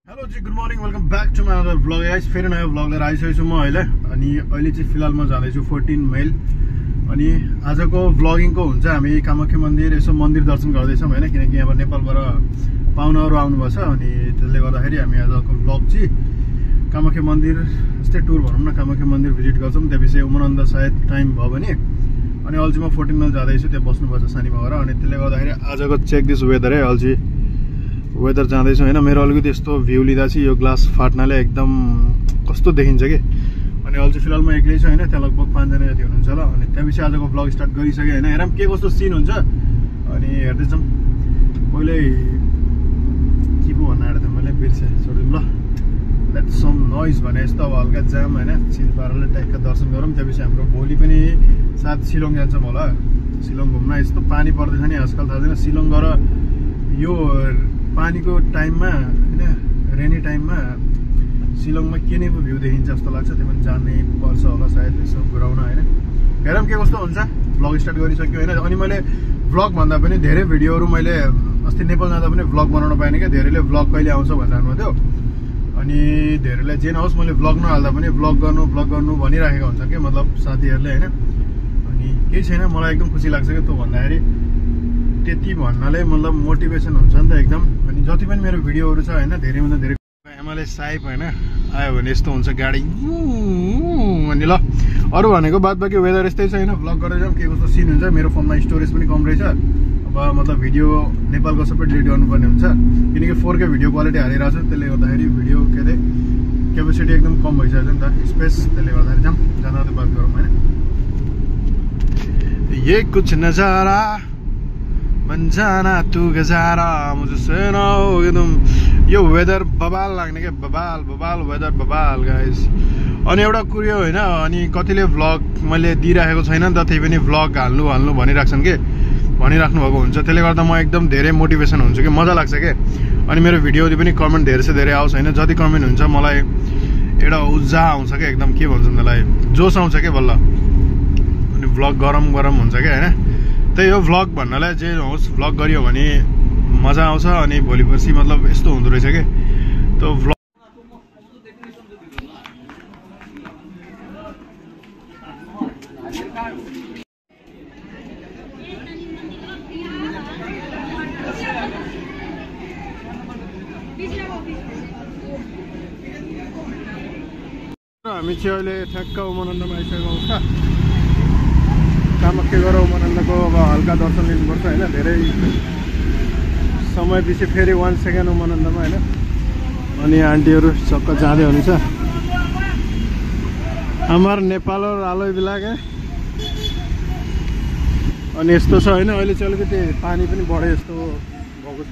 Hello जी, good morning, welcome back to my other vlog. Guys फेरि नयाँ vlog लिएर आइसकेको छु म अहिले। अनि अहिले चाहिँ फिलहाल म जाँदैछु 14 माइल। अनि आजको भ्लगिङको हुन्छ हामी कामाख्या मन्दिर यसो मन्दिर दर्शन गर्दैछौँ होइन, किनकि यहाँ नेपालबाट पाहुनाहरू आउनुभएको छ। अनि त्यसले गर्दाखेरि हामी आजको भ्लग चाहिँ कामाख्या मन्दिर जस्तै टुर भनौँ न, कामाख्या मन्दिर भिजिट गर्छौँ। त्यसपछि उमानन्द सायद टाइम भयो भने अनि अहिले चाहिँ म 14 माइल जाँदैछु, त्यहाँ बस्नुपर्छ सानीमा गएर। अनि त्यसले गर्दाखेरि आजको चेक दिस वेदर है, अहिले चाहिँ वेदर जाँदैछु होइन। मेरो अलिकति यस्तो भ्यू लिँदा चाहिँ यो ग्लास फाट्नाले एकदम कस्तो देखिन्छ कि। अनि अहिले चाहिँ फिलहाल म एक्लै छु होइन, त्यहाँ लगभग 5 जना जति हुनुहुन्छ होला। अनि त्यसपछि आजको ब्लग स्टार्ट गरिसकेँ होइन। हेरौँ के कस्तो सिन हुन्छ अनि हेर्दैछौँ। पहिले के पो भन्न आँटेको थिएँ मैले, बिर्सेँ, छोडिदिउँ ल। लेट सम नोइज भने जस्तो अब हल्का जाम होइन, चिल पाराले ट्याक्क दर्शन गरौँ। त्यसपछि हाम्रो भोलि पनि साथ शिलङ जान्छौँ होला। शिलङ घुम्न यस्तो पानी पर्दैछ नि आजकल, थाहा छैन शिलङ गएर यो पानीको टाइममा होइन, रेनी टाइममा शिलङमा के नै भ्यू देखिन्छ जस्तो लाग्छ। त्यो पनि जानै पर्छ होला सायद यसो घुराउन होइन। हेरौँ के कस्तो हुन्छ। भ्लग स्टार्ट गरिसक्यो होइन। अनि मैले भ्लग भन्दा पनि धेरै भिडियोहरू मैले अस्ति नेपाल जाँदा पनि भ्लग बनाउन पाएन क्या। धेरैले भ्लग कहिले आउँछ भनेर भन्नुभयो। अनि धेरैलाई जे नहोस् मैले भ्लग नहाल्दा पनि भ्लग गर्नु भनिराखेको हुन्छ कि, मतलब साथीहरूले होइन। अनि केही छैन, मलाई एकदम खुसी लाग्छ क्या त्यो भन्दाखेरि। त्यति भन्नाले मतलब मोटिभेसन हुन्छ नि त एकदम। अनि जति पनि मेरो भिडियोहरू छ होइन, धेरैभन्दा धेरै एमएलए साइप होइन आयो भने यस्तो हुन्छ गाडी अनि ल। अरू भनेको बाद बाँकी वेदर यस्तै छ होइन। भ्लग गरेर जाऊँ के कस्तो सिन हुन्छ। मेरो फोनमा स्टोरेज पनि कम रहेछ। अब मतलब भिडियो नेपालको सबै डिलिट गर्नुपर्ने हुन्छ, किनकि 4K भिडियो क्वालिटी हालिरहेको छ। त्यसले गर्दाखेरि भिडियो के अरे क्यापेसिटी एकदम कम भइसकेको छ नि त, स्पेस। त्यसले गर्दाखेरि जाँदा बात गरौँ होइन। ये कुछ नजारा बन्जाना तू गजारा मुझसे ना होगे तुम। यो वेदर बबाल लाग्ने क्या, बबाल बबाल वेदर बबाल गाइस। अनि एउटा कुरो होइन, अनि कतिले भ्लग मैले दिइराखेको छैन नि त, त्यही पनि भ्लग हाल्नु भनिराख्छन् कि, भनिराख्नु भएको हुन्छ। त्यसले गर्दा म एकदम धेरै मोटिभेसन हुन्छु कि, मजा लाग्छ कि। अनि मेरो भिडियो पनि कमेन्ट धेरै से धेरै आओस् होइन। जति कमेन्ट हुन्छ मलाई एउटा ऊर्जा आउँछ क्या, एकदम के भन्छ मलाई जोस आउँछ क्या बल्ल। अनि भ्लग गरम हुन्छ क्या होइन। त्यही हो भ्लग भन्नलाई, जे होस् भ्लग गरियो भने मजा आउँछ। अनि भोलि पर्सि मतलब यस्तो हुँदो रहेछ कि त्यो भ्लग। हामी चाहिँ अहिले ठ्याक्क उमानन्दमा आइसकेको अवस्था। कामाख्या गएर उमानन्दको अब हल्का दर्शन लिनुपर्छ होइन। धेरै समय पछि फेरि 1 सेकेन्ड उमानन्दमा होइन। अनि आन्टीहरू चक्क जाँदै हुनुहुन्छ। हाम्रो नेपाल और आलोय बिलाके। अनि यस्तो छ होइन, अहिले चाहिँ अलिकति पानी पनि बढे जस्तो भएको छ।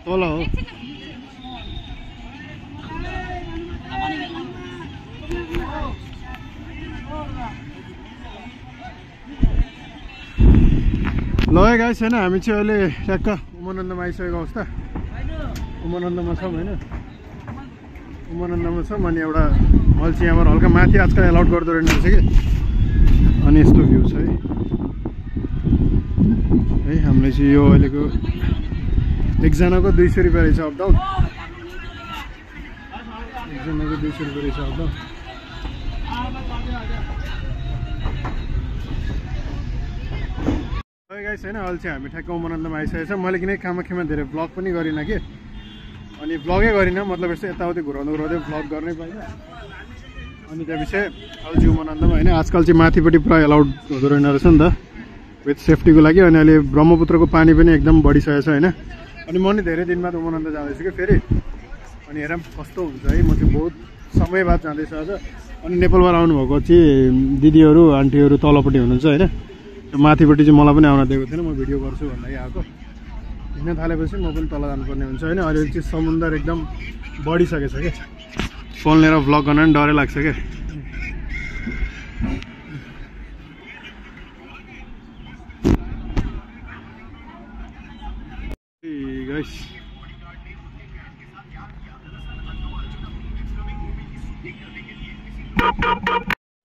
तल हो ल गाइस होइन। हामी चाहिँ अहिले ट्याक्क उमानन्दमा आइसकेको अवस्था। उमानन्दमा छौँ होइन, उमानन्दमा छौँ। अनि एउटा मैले चाहिँ यहाँबाट हल्का माथि आजकल एलाउड गर्दो रहेछ कि। अनि यस्तो भ्यू छ है। हामीले चाहिँ यो अहिलेको एकजनाको 200 रुपियाँ रहेछ अपडाउन। एकजनाको 200 रुपियाँ रहेछ अपडाउन। गाइस होइन, अहिले चाहिँ हामी ठ्याक्क उमानन्दमा आइसकेको छ। मैले किनकि कामाख्यामा धेरै भ्लग पनि गरिनँ कि, अनि भ्लगै गरिनँ मतलब यस्तो यताउति घुराउँदै भ्लग गर्नै पाइनँ। अनि त्यसपछि अहिले चाहिँ उमानन्दमा होइन। आजकल चाहिँ माथिपट्टि पुरा एलाउड हुँदो रहेन रहेछ नि त, विथ सेफ्टीको लागि। अनि अहिले ब्रह्मपुत्रको पानी पनि एकदम बढिसकेको छ होइन। अनि म नि धेरै दिन बाद उमानन्द जाँदैछु कि फेरि। अनि हेरौँ कस्तो हुन्छ है। म चाहिँ बहुत समय बाद जाँदैछु आज। अनि नेपालबाट आउनुभएको चाहिँ दिदीहरू आन्टीहरू तलपट्टि हुनुहुन्छ होइन। माथिपट्टि चाहिँ मलाई पनि आउन दिएको थिएन, म भिडियो गर्छु भन्दाखेरि आएको। हिँड्न थालेपछि म पनि तल जानुपर्ने हुन्छ होइन। अहिले चाहिँ समुद्र एकदम बढिसकेको छ क्या। फोन लिएर भ्लग गर्न पनि डरै लाग्छ क्या। गाइस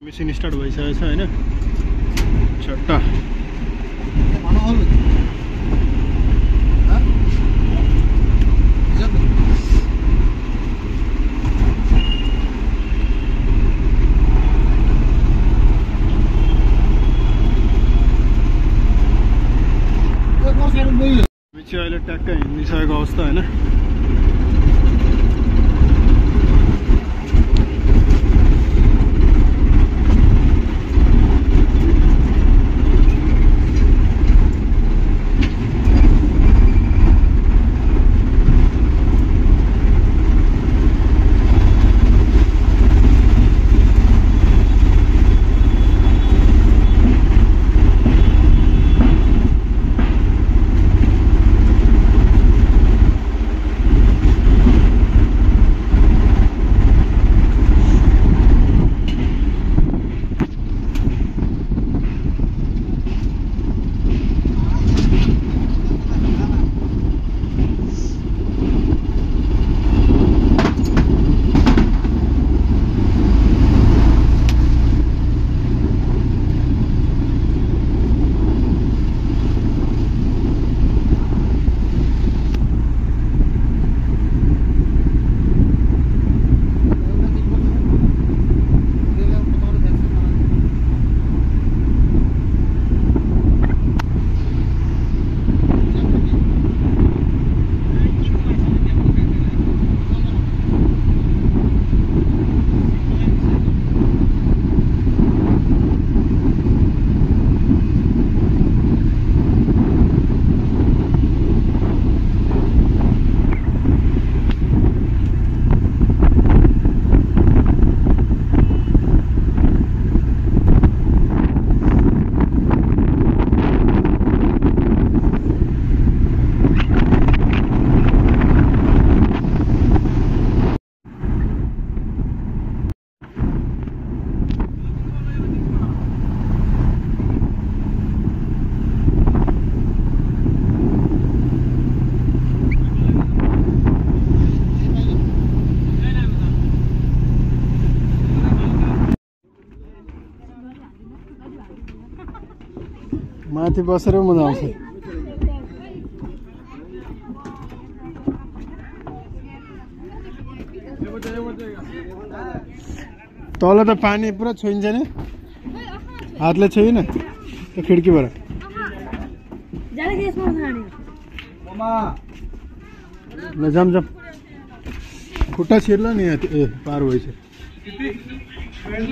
मेसिन स्टार्ट भइसकेको छ हैन। चाहिँ अहिले ट्याक्कै हिँडिसकेको अवस्था होइन। माथि बसेर मजा आउँछ। तल त पानी पुरा छोइन्छ नि, हातले छोइन त्यो खिड्कीबाट। ल जाम जाम, खुट्टा छिर्ला नि ए पार भइछ।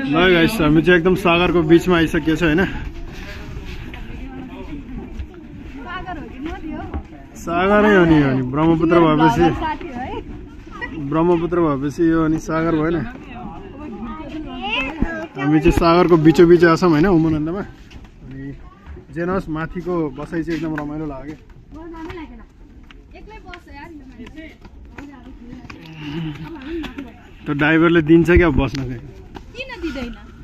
ल गाइस हामी चाहिँ एकदम सागरको बिचमा आइसकेको छ होइन। सागरै हो नि ब्रह्मपुत्र भएपछि यो अनि सागर भएन। हामी चाहिँ सागरको बिचोबिच आछौँ होइन उमानन्दमा। अनि जेनस माथिको बसाइ चाहिँ एकदम रमाइलो लाग्यो। त्यो ड्राइभरले दिन्छ क्या बस्न चाहिँ,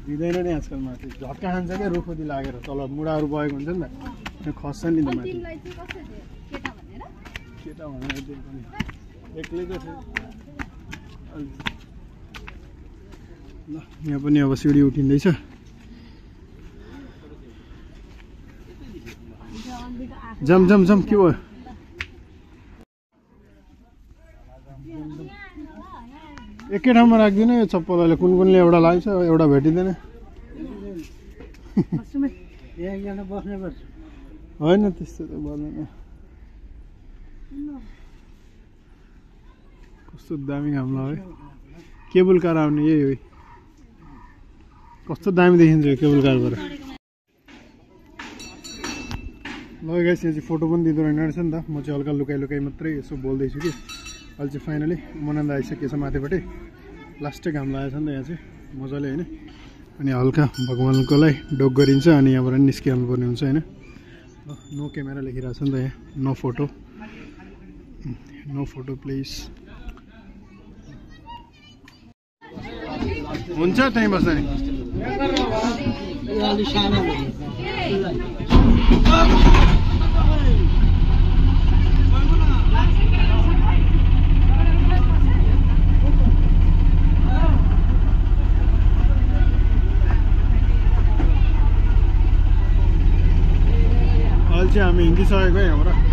दिँदैन नि आजकल। माथि झट्का खान्छ क्या रुखोदी लागेर, तल मुढाहरू बगेको हुन्छ नि त, खस्छ नि त माथि। केटा भनेर एक्लै त छ। ल यहाँ पनि अब सिडी उठिँदैछ। जम जम जम के भयो? एकै ठाउँमा राख्दिनँ यो चप्पल। अहिले कुन कुनले एउटा लाग्छ, एउटा भेटिँदैन। होइन त्यस्तो त पर्दैन। कस्तो दामी घाम लाग्यो। केबल कार आउने यही हो। कस्तो दामी देखिन्छ यो केबल कारबाट। ल गाइस यहाँ चाहिँ फोटो पनि दिँदो रहेन रहेछ नि त। म चाहिँ हल्का लुकाइ मात्रै यसो बोल्दैछु कि। अहिले चाहिँ फाइनली मनान्द आइसकेको छ माथिपट्टि। लास्टै घाम लागेको छ नि त यहाँ चाहिँ मजाले होइन। अनि हल्का भगवान्कोलाई डोक गरिन्छ अनि यहाँबाट निस्किहाल्नु पर्ने हुन्छ होइन। नो क्यामेरा लेखिरहेको छ नि त यहाँ, no photo, no photo please. हुन्छ त्यहीँ बस्दा नि। अहिले चाहिँ हामी हिँडिसकेको यहाँबाट।